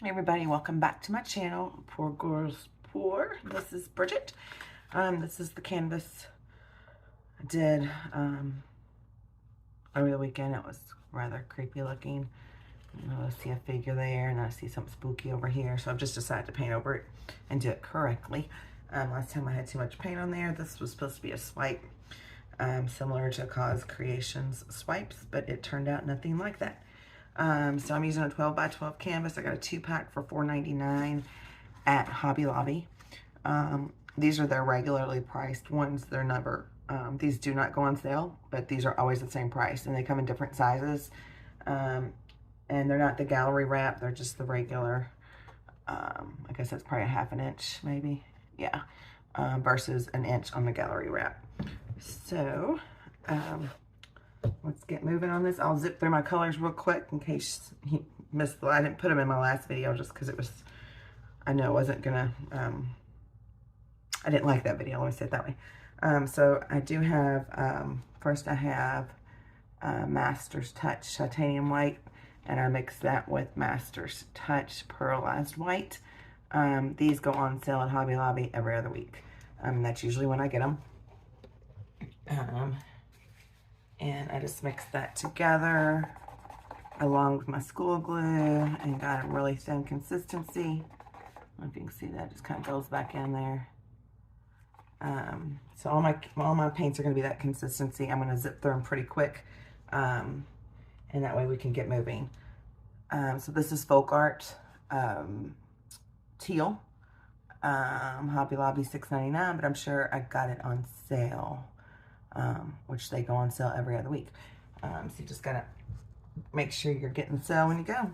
Hey everybody, welcome back to my channel, Poor Girls Poor. This is Bridget. This is the canvas I did over the weekend. It was rather creepy looking. I see a figure there and I see something spooky over here, so I've just decided to paint over it and do it correctly. Last time I had too much paint on there. This was supposed to be a swipe similar to Cause Creations swipes, but it turned out nothing like that. So I'm using a 12 by 12 canvas. I got a 2-pack for $4.99 at Hobby Lobby. These are their regularly priced ones. They're never, these do not go on sale, but these are always the same price, and they come in different sizes. And they're not the gallery wrap, they're just the regular, I guess that's probably a 1/2 inch, maybe. Yeah, versus an inch on the gallery wrap. So, let's get moving on this. I'll zip through my colors real quick in case you missed I didn't put them in my last video just because it was, I know I wasn't gonna, I didn't like that video, let me say it that way. So I do have, first I have Master's Touch Titanium White, and I mix that with Master's Touch Pearlized White. These go on sale at Hobby Lobby every other week. That's usually when I get them. And I just mixed that together along with my school glue and got a really thin consistency. I don't know if you can see that, just kind of goes back in there. So all my paints are going to be that consistency. I'm going to zip through them pretty quick, and that way we can get moving. So this is FolkArt Teal, Hobby Lobby $6.99, but I'm sure I got it on sale. Which they go on sale every other week. So you just gotta make sure you're getting the sale when you go.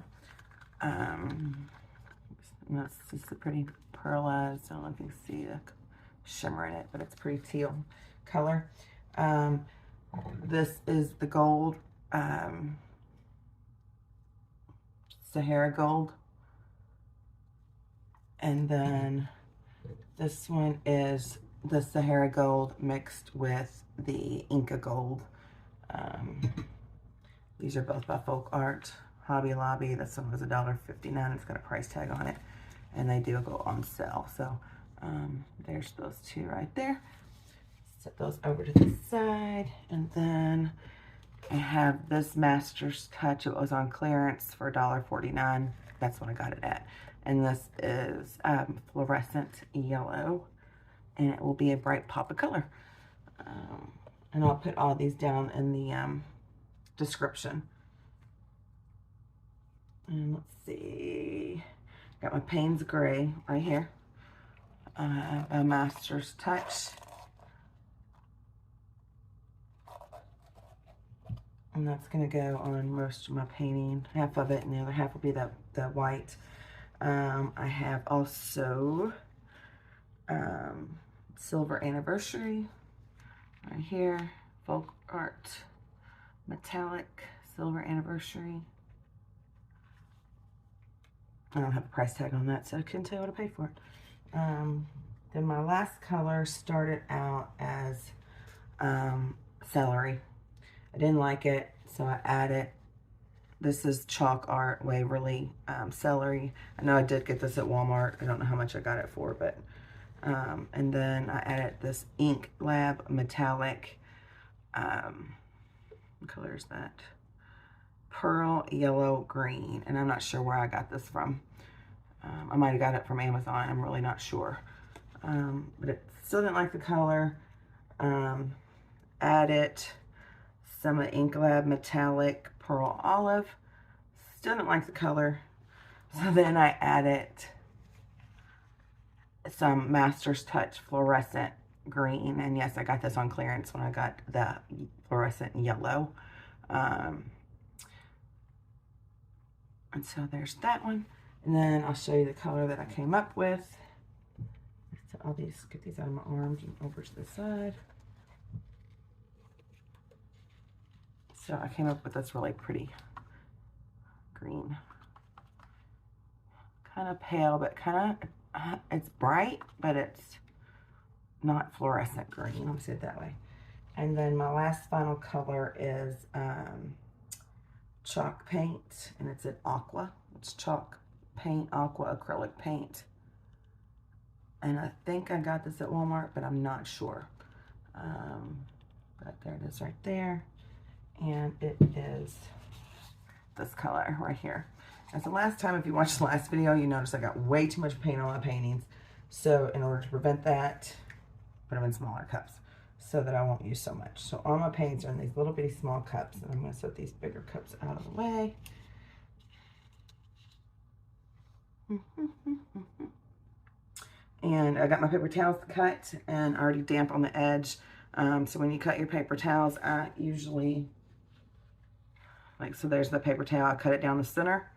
That's just a pretty pearlized, I don't know if you can see the shimmer in it, but it's pretty teal color. This is the gold, Sahara Gold. And then this one is the Sahara Gold mixed with the Inca Gold. These are both by FolkArt, Hobby Lobby. This one was $1.59. It's got a price tag on it, and they do go on sale. So there's those two right there. Set those over to the side, and then I have this Master's Touch. It was on clearance for $1.49. That's what I got it at. And this is Fluorescent Yellow, and it will be a bright pop of color. And I'll put all these down in the description. And let's see, got my Payne's Gray right here, a Master's Touch, and that's going to go on most of my painting, half of it, and the other half will be the white. I have also Silver Anniversary right here, FolkArt Metallic Silver Anniversary. I don't have a price tag on that, so I couldn't tell you what I paid for it. Then my last color started out as celery. I didn't like it, so I added, this is Chalk Art Waverly Celery. I know I did get this at Walmart. I don't know how much I got it for, but and then I added this InkLab Metallic, what color is that? Pearl Yellow Green, and I'm not sure where I got this from. I might have got it from Amazon. I'm really not sure. But it still didn't like the color. Added some of InkLab Metallic Pearl Olive. Still didn't like the color. So then I added some Master's Touch Fluorescent Green. And yes, I got this on clearance when I got the Fluorescent Yellow. And so there's that one. And then I'll show you the color that I came up with. So all these, get these out of my arms and over to the side. So I came up with this really pretty green. Kind of pale, but kind of, it's bright, but it's not fluorescent green. Let me say it that way. And then my last final color is chalk paint, and it's an Aqua. It's chalk Paint Aqua acrylic paint. And I think I got this at Walmart, but I'm not sure. But there it is right there. And it is this color right here. As the last time, if you watched the last video, you noticed I got way too much paint on my paintings. So in order to prevent that, put them in smaller cups so that I won't use so much. So all my paints are in these little bitty small cups, and I'm going to set these bigger cups out of the way. And I got my paper towels cut and already damp on the edge. So when you cut your paper towels, I usually, like, so there's the paper towel, I cut it down the center.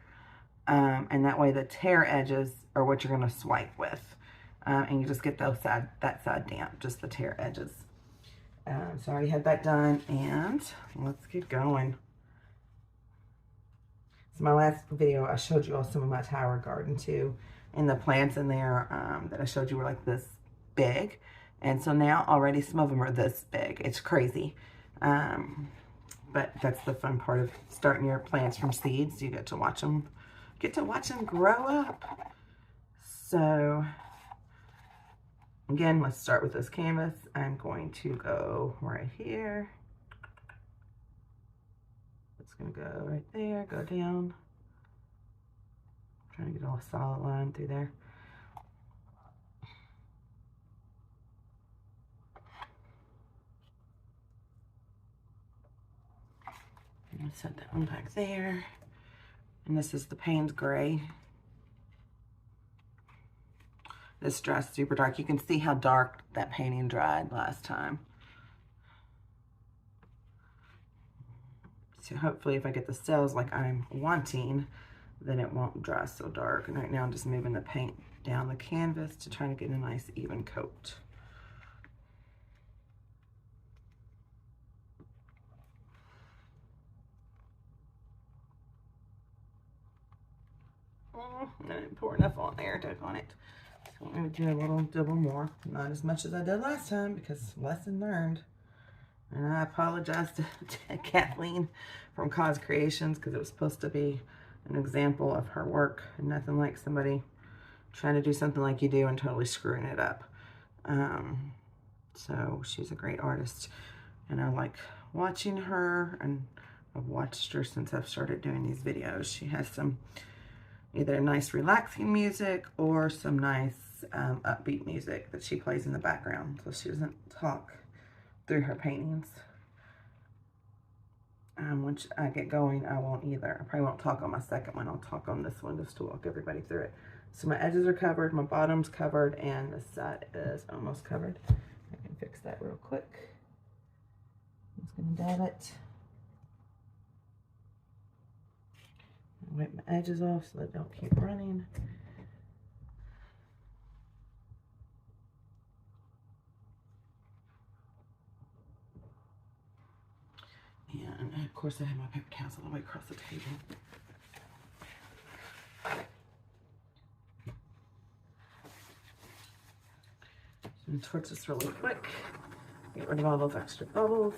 And that way the tear edges are what you're going to swipe with. And you just get that side damp, just the tear edges. So I already had that done, and let's get going. So my last video, I showed you all some of my tower garden too. And the plants in there that I showed you were like this big. And so now already some of them are this big. It's crazy. But that's the fun part of starting your plants from seeds. You get to watch them grow up. So again, let's start with this canvas. I'm going to go right here. It's going to go right there, go down. Trying to get a solid line through there. I'm going to set that one back there. And this is the Payne's gray. This dries super dark. You can see how dark that painting dried last time. So hopefully if I get the cells like I'm wanting, then it won't dry so dark. And right now I'm just moving the paint down the canvas to try to get a nice even coat. I didn't pour enough on there, on it. So I'm going to do a little double more. Not as much as I did last time because lesson learned. And I apologize to Kathleen from Cause Creations because it was supposed to be an example of her work and nothing like somebody trying to do something like you do and totally screwing it up. So she's a great artist and I like watching her, and I've watched her since I've started doing these videos. She has some either nice relaxing music or some nice upbeat music that she plays in the background, so she doesn't talk through her paintings. Once I get going, I won't either. I probably won't talk on my second one. I'll talk on this one just to walk everybody through it. So my edges are covered, my bottom's covered, and the side is almost covered. I can fix that real quick. I'm just going to dab it. Wipe my edges off so they don't keep running. And of course I have my paper towels all the way across the table. And torch this really quick. Get rid of all those extra bubbles.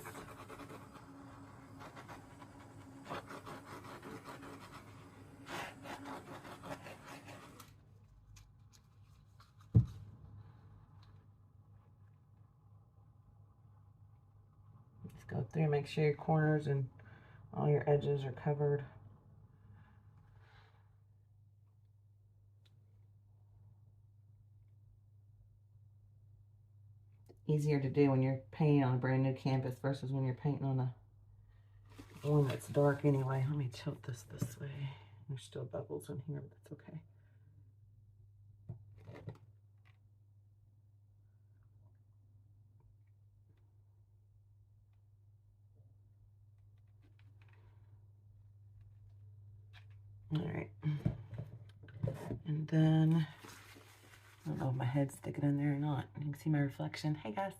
Go through, make sure your corners and all your edges are covered. Easier to do when you're painting on a brand new canvas versus when you're painting on a one that's dark anyway. Let me tilt this way. There's still bubbles in here, but that's okay. All right, and then, I don't know if my head's sticking in there or not. You can see my reflection. Hey guys.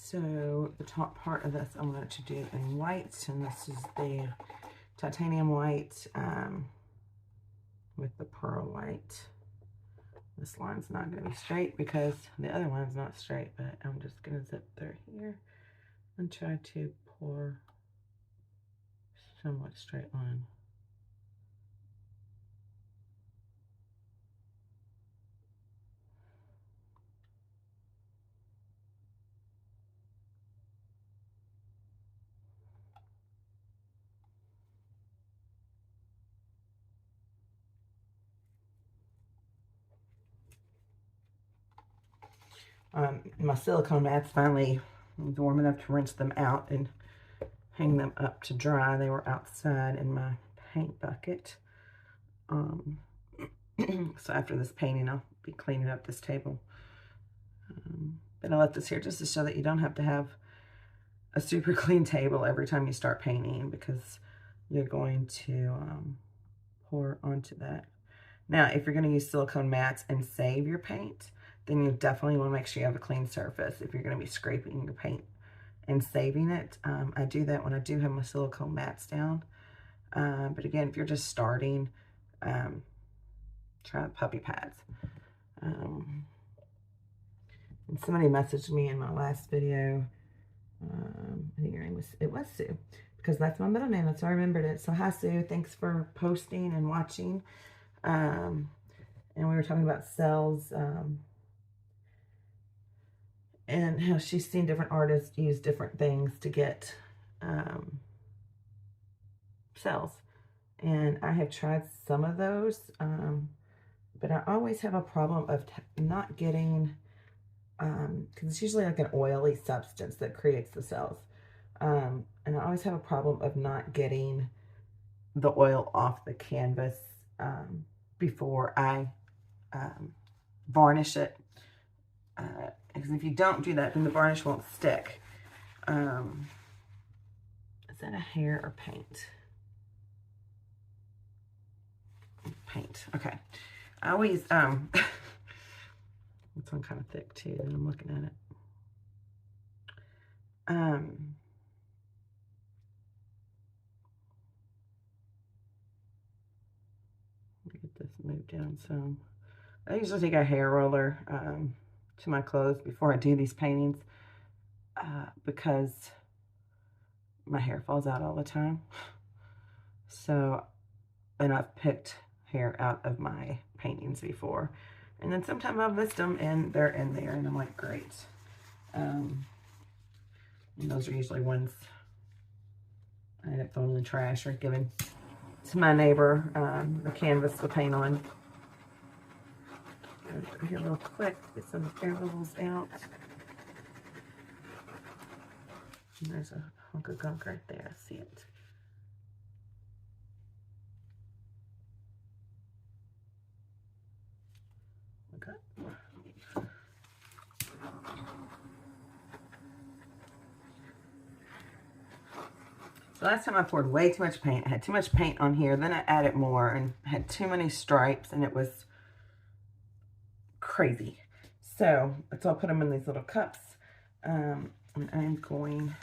So the top part of this I wanted to do in white, and this is the titanium white with the pearl white. This line's not going to be straight because the other one's not straight, but I'm just going to zip through here and try to pour somewhat straight line. My silicone mats finally was warm enough to rinse them out and hang them up to dry. They were outside in my paint bucket. So after this painting, I'll be cleaning up this table. But I left this here just to show that you don't have to have a super clean table every time you start painting, because you're going to pour onto that. Now, if you're going to use silicone mats and save your paint, then you definitely want to make sure you have a clean surface if you're going to be scraping your paint and saving it. I do that when I do have my silicone mats down. But again, if you're just starting, try puppy pads. And somebody messaged me in my last video. I think her name was Sue, because that's my middle name. That's how I remembered it. So hi, Sue. Thanks for posting and watching. And we were talking about cells, and how she's seen different artists use different things to get cells. And I have tried some of those, but I always have a problem of not getting, because it's usually like an oily substance that creates the cells. And I always have a problem of not getting the oil off the canvas before I varnish it. Because if you don't do that, then the varnish won't stick. Is that a hair or paint? Paint. Okay. I always, this one kind of thick too, and I'm looking at it. Get this moved down some. I usually take a hair roller to my clothes before I do these paintings, because my hair falls out all the time. So, and I've picked hair out of my paintings before, and then sometimes I've missed them and they're in there, and I'm like, great. And those are usually ones I end up throwing in the trash or giving to my neighbor, the canvas to paint on. Go here real quick, get some air bubbles out. And there's a hunk of gunk right there. I see it. Okay. So last time I poured way too much paint. I had too much paint on here. Then I added more and had too many stripes, and it was crazy. So I'll put them in these little cups. And I'm going,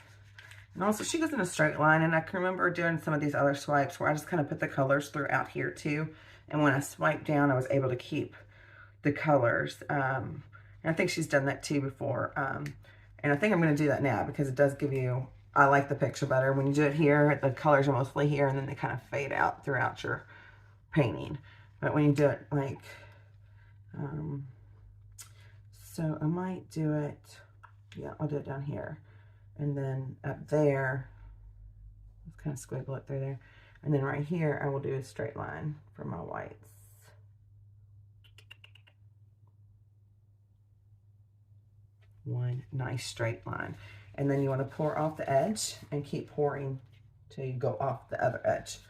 and also she goes in a straight line, and I can remember doing some of these other swipes where I just kind of put the colors throughout here too. And when I swiped down, I was able to keep the colors. And I think she's done that too before. And I think I'm going to do that now, because it does give you, I like the picture better. When you do it here, the colors are mostly here, and then they kind of fade out throughout your painting. But when you do it like, so I might do it, yeah, I'll do it down here. And then up there, let's kind of squiggle it through there. And then right here, I will do a straight line for my whites. One nice straight line. And then you want to pour off the edge and keep pouring till you go off the other edge.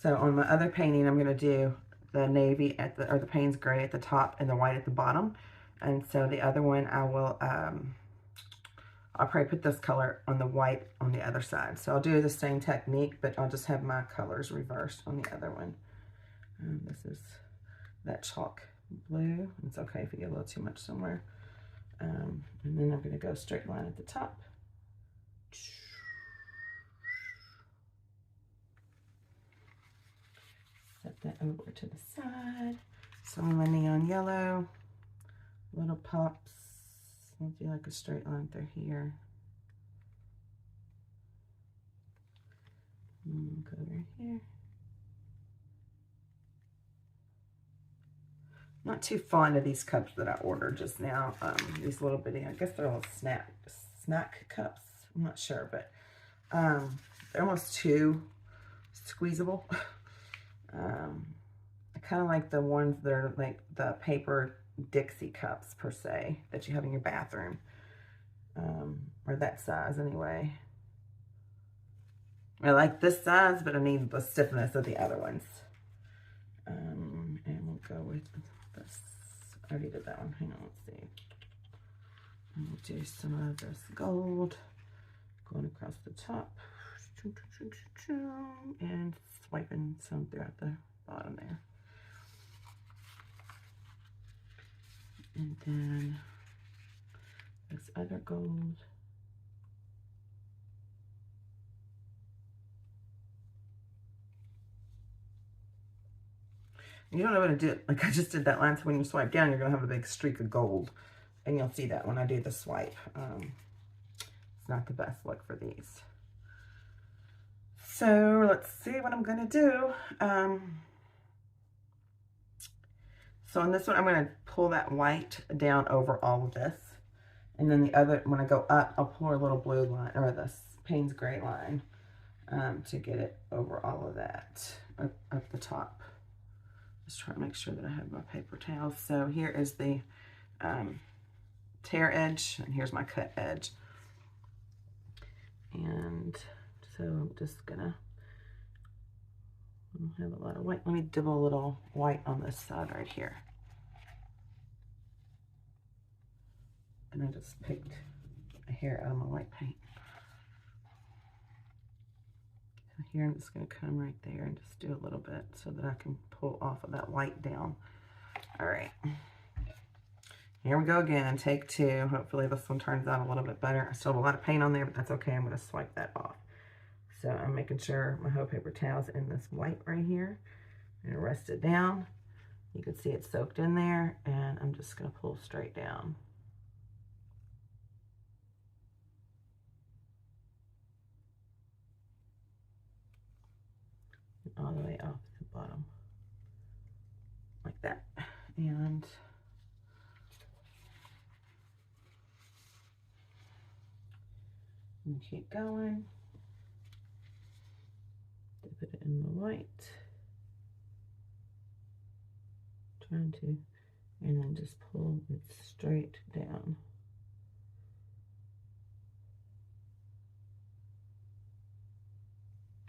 So on my other painting, I'm going to do the navy at the, or the Payne's gray at the top and the white at the bottom. And so the other one, I will, I'll probably put this color on the white on the other side. So I'll do the same technique, but I'll just have my colors reversed on the other one. This is that chalk blue. It's okay if you get a little too much somewhere. And then I'm going to go straight line at the top. Set that over to the side. Some of my neon yellow, little pops. I'll do like a straight line through here. And go over here. Not too fond of these cups that I ordered just now. These little bitty, I guess they're little snack cups. I'm not sure, but they're almost too squeezable. I kind of like the ones that are like the paper Dixie cups per se that you have in your bathroom, or that size anyway. I like this size, but I need the stiffness of the other ones. And we'll go with this. I already did that one. Hang on, let's see. We'll do some of this gold going across the top and swiping some throughout the bottom there. And then this other gold. You don't want to do it like I just did that line, so when you swipe down, you're going to have a big streak of gold. And you'll see that when I do the swipe. It's not the best look for these. So let's see what I'm going to do. So on this one, I'm going to pull that white down over all of this. And then the other, when I go up, I'll pull a little blue line, or this Payne's gray line, to get it over all of that up the top. Just try to make sure that I have my paper towels. So here is the tear edge, and here's my cut edge. And so I'm just gonna have a lot of white. Let me dibble a little white on this side right here. And I just picked a hair out of my white paint. So here I'm just gonna come right there and just do a little bit so that I can pull off of that white down. All right. Here we go again, take two. Hopefully this one turns out a little bit better. I still have a lot of paint on there, but that's okay. I'm gonna swipe that off. So I'm making sure my whole paper towel's in this white right here. I'm gonna rest it down. You can see it's soaked in there, and I'm just gonna pull straight down. All the way off the bottom, like that. And keep going. Dip it in the white. Trying to, and then just pull it straight down.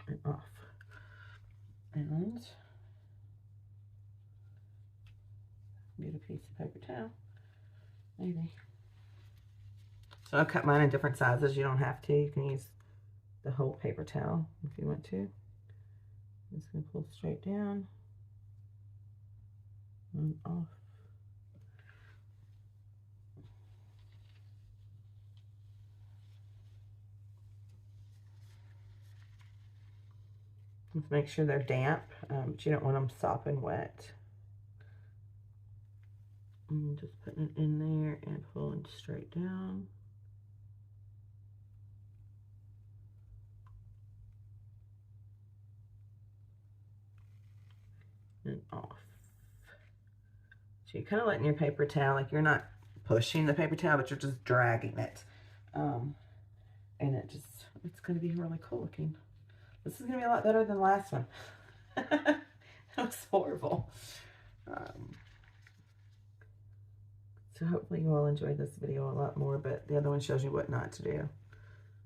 And off. And get a piece of paper towel, maybe. So I'll cut mine in different sizes. You don't have to. You can use the whole paper towel if you want to. I'm just going to pull straight down and off. Just make sure they're damp, but you don't want them sopping wet. And just putting it in there and pulling straight down. And off. So you're kind of letting your paper towel, like you're not pushing the paper towel, but you're just dragging it. And it's going to be really cool looking. This is going to be a lot better than the last one. That was horrible. So hopefully you all enjoyed this video a lot more, but the other one shows you what not to do.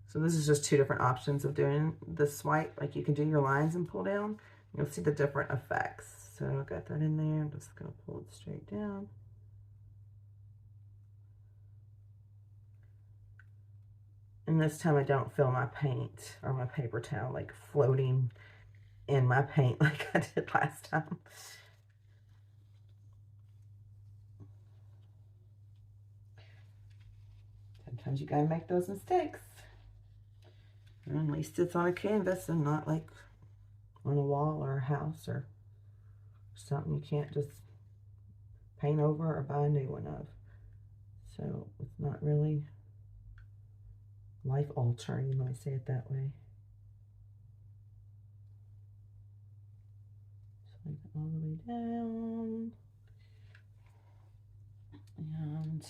So this is just two different options of doing the swipe. Like you can do your lines and pull down. You'll see the different effects. So I got that in there. I'm just going to pull it straight down. And this time I don't feel my paint or my paper towel like floating in my paint like I did last time. Sometimes you gotta make those mistakes. And at least it's on a canvas and not like on a wall or a house or something you can't just paint over or buy a new one of. So it's not really life altering, let me say it that way. Swipe it all the way down. And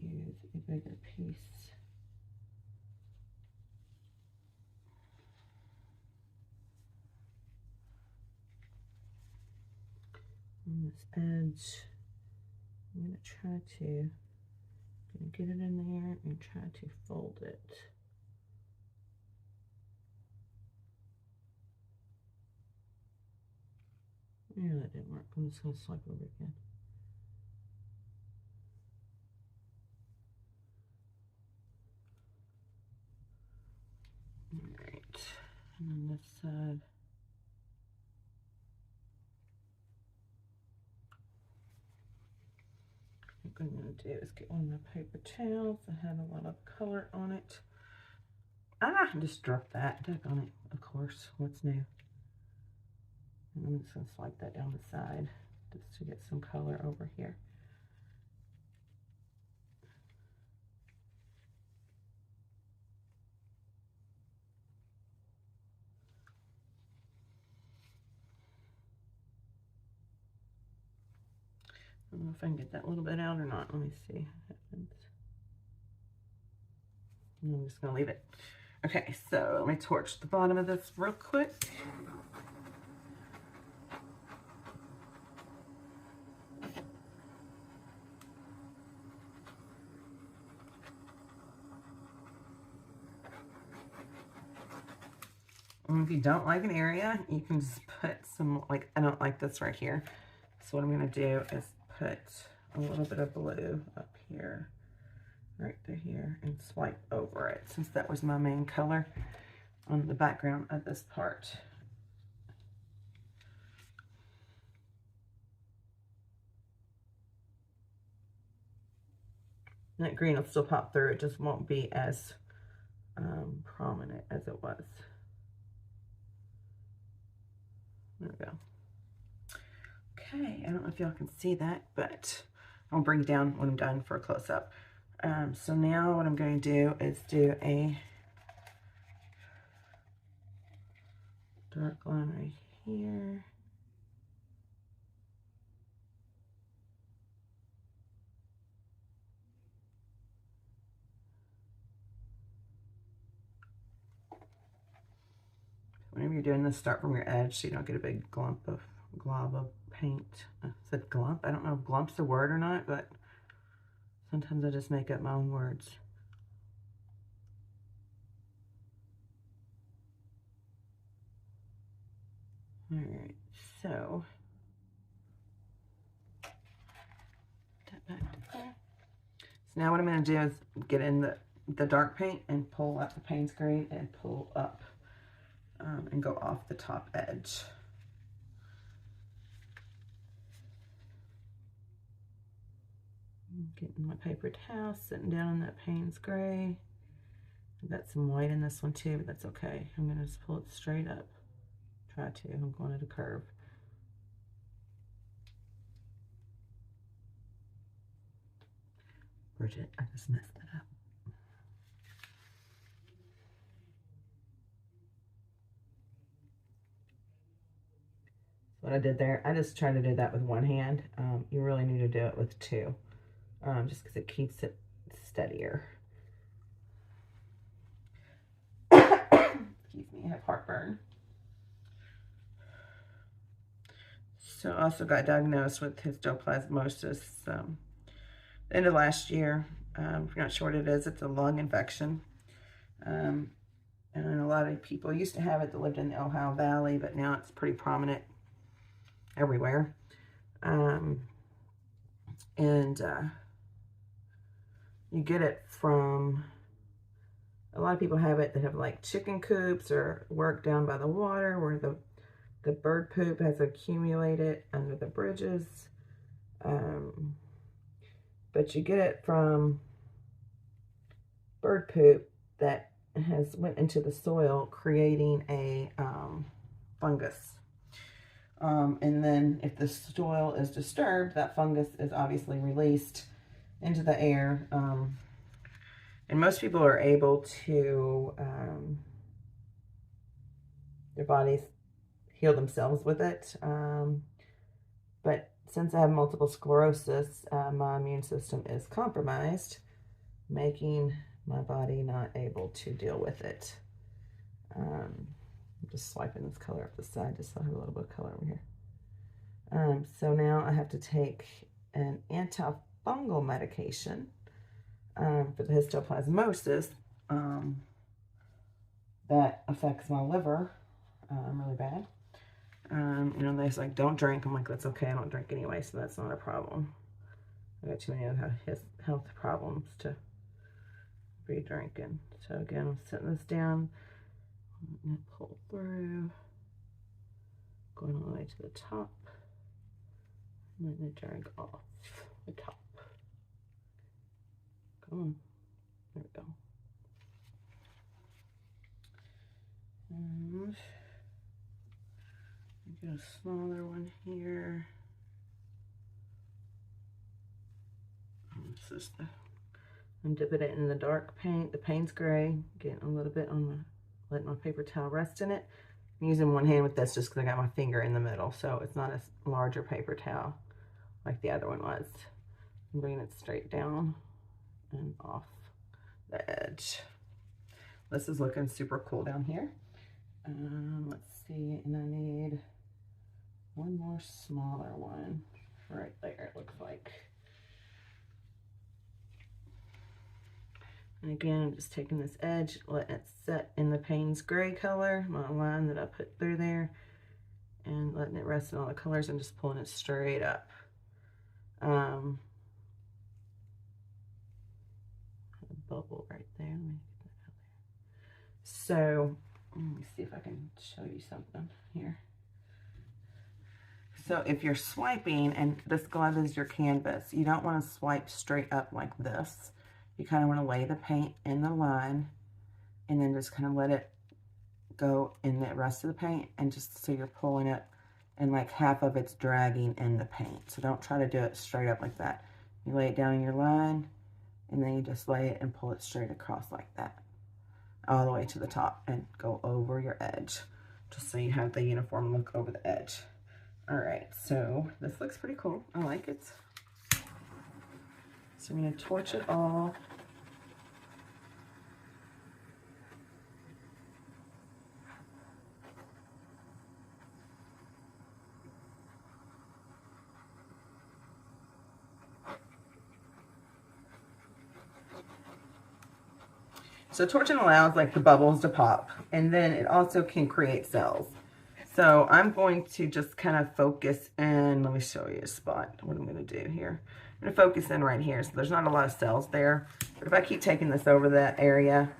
use a bigger piece. this edge. I'm going to try to get it in there and try to fold it. Yeah, that didn't work. I'm just going to swipe over again. Alright, and then this side. What I'm going to do is get one of my paper towels that had a lot of color on it. Ah, I just dropped that. Duck on it, of course. What's new? And I'm just going to swipe that down the side just to get some color over here. I don't know if I can get that a little bit out or not. Let me see what happens. I'm just going to leave it. Okay, so let me torch the bottom of this real quick. And if you don't like an area, you can just put some, like, I don't like this right here. So what I'm going to do is put a little bit of blue up here, right through here, and swipe over it, since that was my main color on the background of this part. And that green will still pop through, it just won't be as prominent as it was. There we go. Okay, I don't know if y'all can see that, but I'll bring it down when I'm done for a close-up. So now what I'm going to do is do a dark line right here. Whenever you're doing this, start from your edge so you don't get a big glob of paint. I said glump. I don't know if glump's a word or not, but sometimes I just make up my own words. Alright, so that back to there. So now what I'm going to do is get in the dark paint and pull up the Payne's green and pull up and go off the top edge. Getting my paper towel, sitting down on that Payne's gray. I've got some white in this one too, but that's okay. I'm going to just pull it straight up. Try to. I'm going at a curve. Bridget, I just messed it up. What I did there, I just tried to do that with one hand. You really need to do it with two, just because it keeps it steadier. Excuse me, I have heartburn. So I also got diagnosed with histoplasmosis end of last year. If you're not sure what it is, it's a lung infection. And a lot of people used to have it that lived in the Ohio Valley, but now it's pretty prominent everywhere. You get it from, a lot of people have it that have like chicken coops or work down by the water where the bird poop has accumulated under the bridges. But you get it from bird poop that has went into the soil, creating a fungus. And then if the soil is disturbed, that fungus is obviously released into the air. And most people are able to, their bodies heal themselves with it. But since I have multiple sclerosis, my immune system is compromised, making my body not able to deal with it. I'm just swiping this color up the side just so I have a little bit of color over here. So now I have to take an antifungal medication for the histoplasmosis that affects my liver really bad. You know, they're like, don't drink. I'm like, that's okay. I don't drink anyway, so that's not a problem. I got too many other health problems to be drinking. So again, I'm setting this down. And pull through. Going all the way to the top. And then drag off the top. Come on. There we go. And get a smaller one here. This is the, I'm dipping it in the dark paint. The paint's gray. Getting a little bit on the, letting my paper towel rest in it. I'm using one hand with this just because I got my finger in the middle, so it's not a larger paper towel like the other one was. I'm bringing it straight down and off the edge. This is looking super cool down here. Let's see, and I need one more smaller one right there, it looks like. And again, I'm just taking this edge, letting it set in the Payne's gray color, my line that I put through there, and letting it rest in all the colors and just pulling it straight up. A bubble right there. Let me get that out there. So, let me see if I can show you something here. So if you're swiping and this glove is your canvas, you don't want to swipe straight up like this. You kind of want to lay the paint in the line and then just kind of let it go in the rest of the paint, and just so you're pulling it and like half of it's dragging in the paint. So don't try to do it straight up like that. You lay it down in your line and then you just lay it and pull it straight across like that all the way to the top and go over your edge, just so you have the uniform look over the edge. All right, so this looks pretty cool. I like it. So I'm going to torch it all. So torching allows like the bubbles to pop, and then it also can create cells. So I'm going to just kind of focus in, let me show you a spot, what I'm going to do here. I'm going to focus in right here. So there's not a lot of cells there, but if I keep taking this over that area,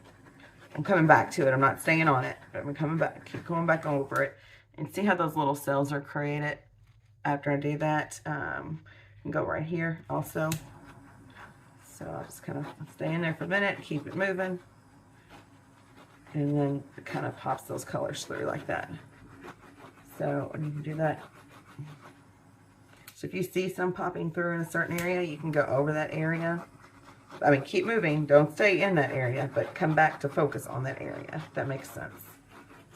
I'm coming back to it. I'm not staying on it, but I'm coming back, keep going back over it. And see how those little cells are created after I do that? And go right here also. So I'll just kind of stay in there for a minute, keep it moving. And then it kind of pops those colors through like that. So you can do that. So if you see some popping through in a certain area, you can go over that area. I mean, keep moving. Don't stay in that area, but come back to focus on that area, if that makes sense.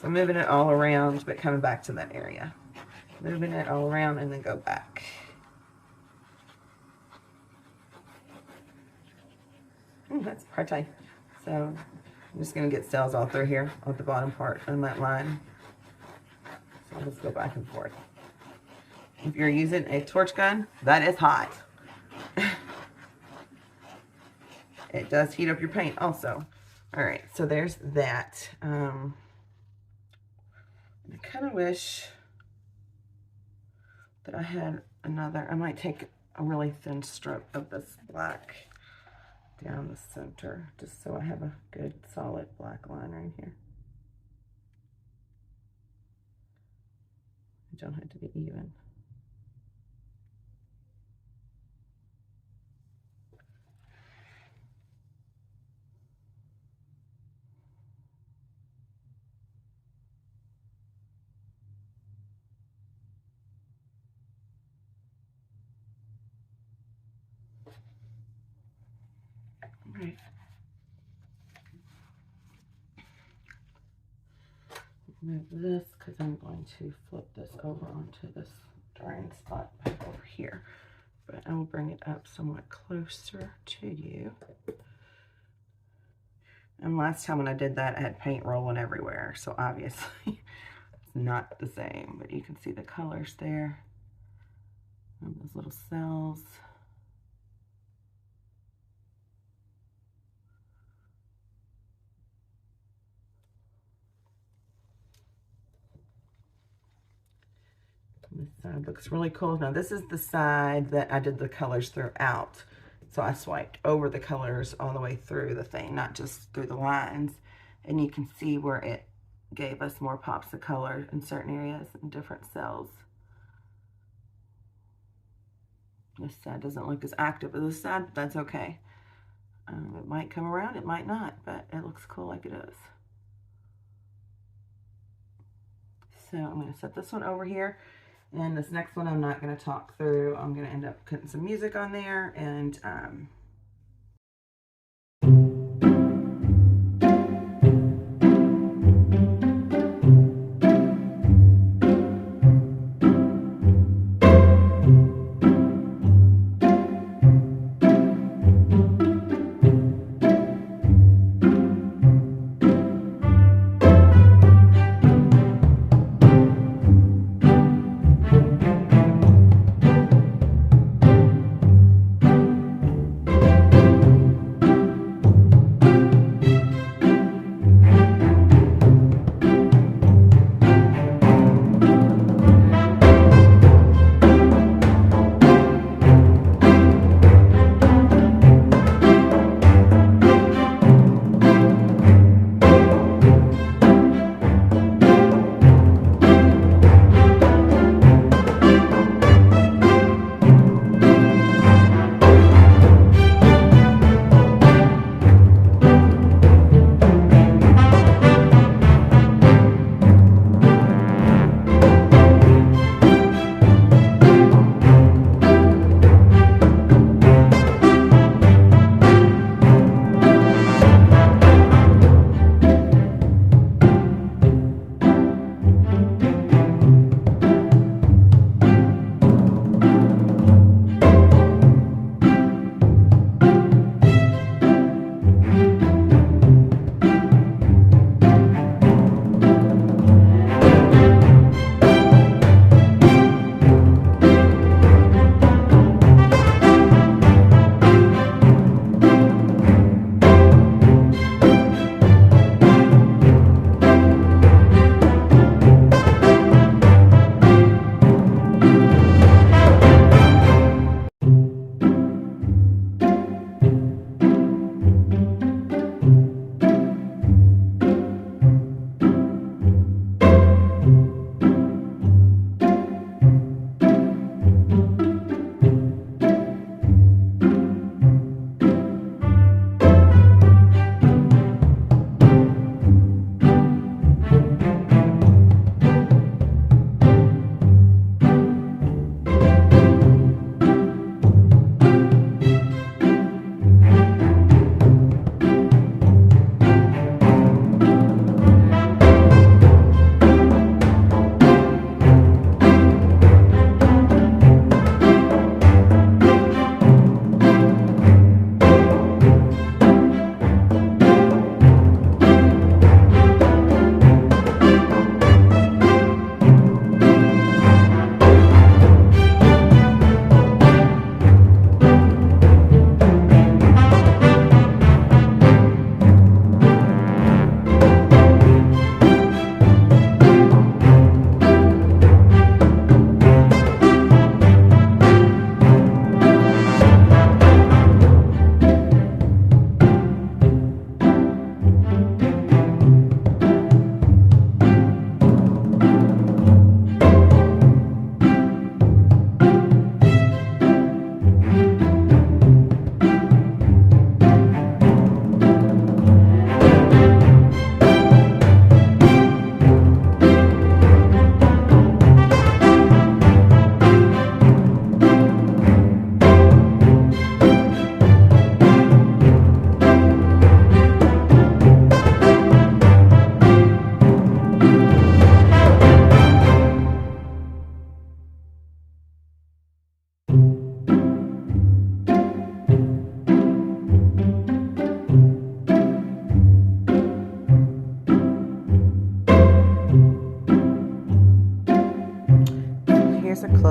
So moving it all around, but coming back to that area. Moving it all around and then go back. Ooh, that's pretty. So I'm just going to get cells all through here on the bottom part on that line. So I'll just go back and forth. If you're using a torch gun, that is hot. It does heat up your paint also. All right, so there's that. I kind of wish that I had another. I might take a really thin strip of this black down the center, just so I have a good solid black line right here. I don't have to be even. Right. Move this because I'm going to flip this over onto this drying spot back over here. But I will bring it up somewhat closer to you. And last time when I did that, I had paint rolling everywhere. So obviously it's not the same, but you can see the colors there. And those little cells. This side looks really cool. Now this is the side that I did the colors throughout. So I swiped over the colors all the way through the thing, not just through the lines. And you can see where it gave us more pops of color in certain areas and different cells. This side doesn't look as active as this side, but that's okay. It might come around, it might not, but it looks cool like it is. So I'm going to set this one over here. And this next one I'm not going to talk through. I'm going to end up putting some music on there and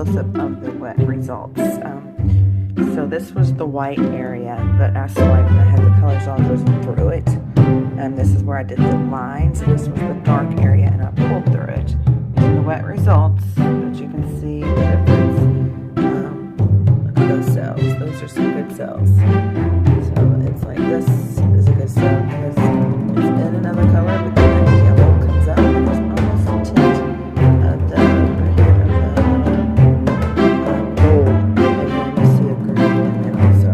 close-up of the wet results. So this was the white area that I swiped, and I had the colors all go through it. And this is where I did the lines, and this was the dark area, and I pulled through it. And the wet results, but you can see the difference. Look at those cells. Those are some good cells. So it's like this is a good cell because it's in another color, but then the yellow comes up, and there's almost a tint of the gold, and then you see a green in there also.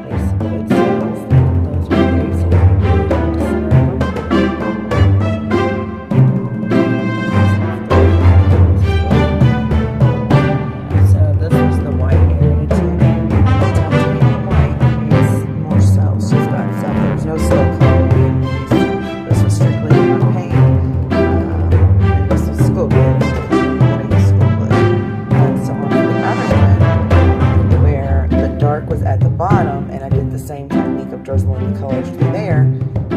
There's some good cells. Those are very sweet. So this was the white area too. White is more cells. She's got some. There's no cell color being used. This was strictly Payne. And this was school glue. And so on the other one, where the dark was at the bottom, and I did the same technique of drizzling the colors through there,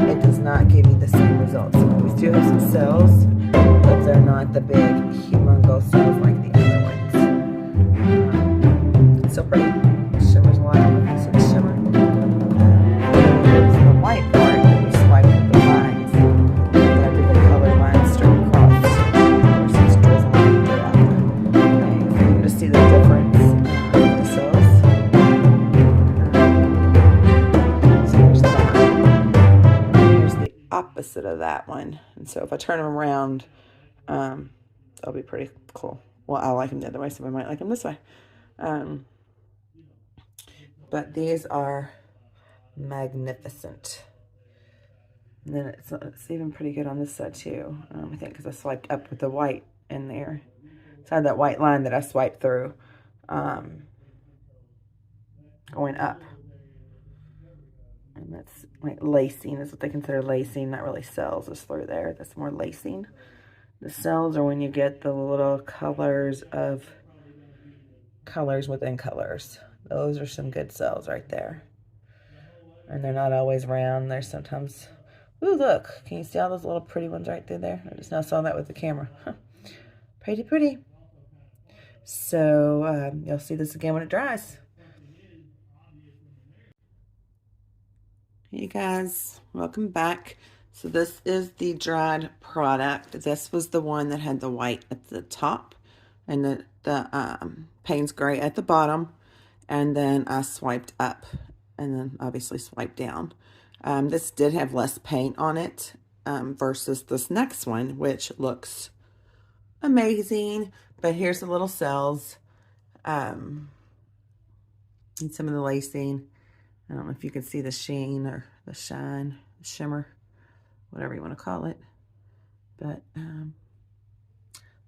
it does not give you the same results. So we do have some cells, but they're not the big, humongous cells like the other ones. It's so pretty. Shimmers a lot. You see the shimmer? It's the white part that we swiped with the lines. And then I did the color lines straight across versus drizzling throughout. Okay, so you can just see the difference in the cells. So here's that. Here's the opposite of that one. And so if I turn them around, that'll be pretty cool. Well, I like them the other way, so I might like them this way. But these are magnificent. And then it's even pretty good on this side too, I think, because I swiped up with the white in there. So I had that white line that I swiped through going up. And that's like lacing, is what they consider lacing, not really cells is through there. That's more lacing. The cells are when you get the little colors of colors within colors. Those are some good cells right there. And they're not always round. They're sometimes, ooh, look. Can you see all those little pretty ones right through there? I just now saw that with the camera. Huh. Pretty, pretty. So you'll see this again when it dries. Hey guys, welcome back. So this is the dried product. This was the one that had the white at the top and the Payne's gray at the bottom. And then I swiped up and then obviously swiped down. This did have less paint on it versus this next one, which looks amazing. But here's the little cells and some of the lacing. I don't know if you can see the sheen or the shine, the shimmer, whatever you want to call it. But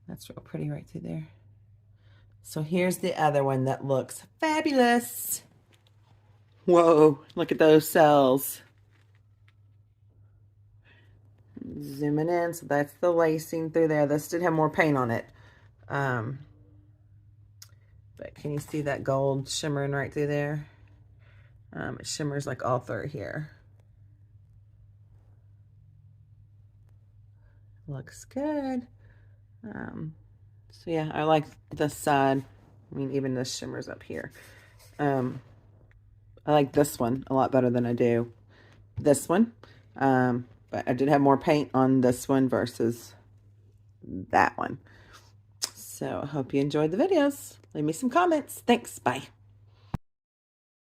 that's real pretty right through there. So here's the other one that looks fabulous. Whoa, look at those cells. Zooming in, so that's the lacing through there. This did have more paint on it. But can you see that gold shimmering right through there? It shimmers like all through here. Looks good. So yeah, I like this side. I mean, even this shimmers up here. I like this one a lot better than I do this one. But I did have more paint on this one versus that one. So I hope you enjoyed the videos. Leave me some comments. Thanks. Bye.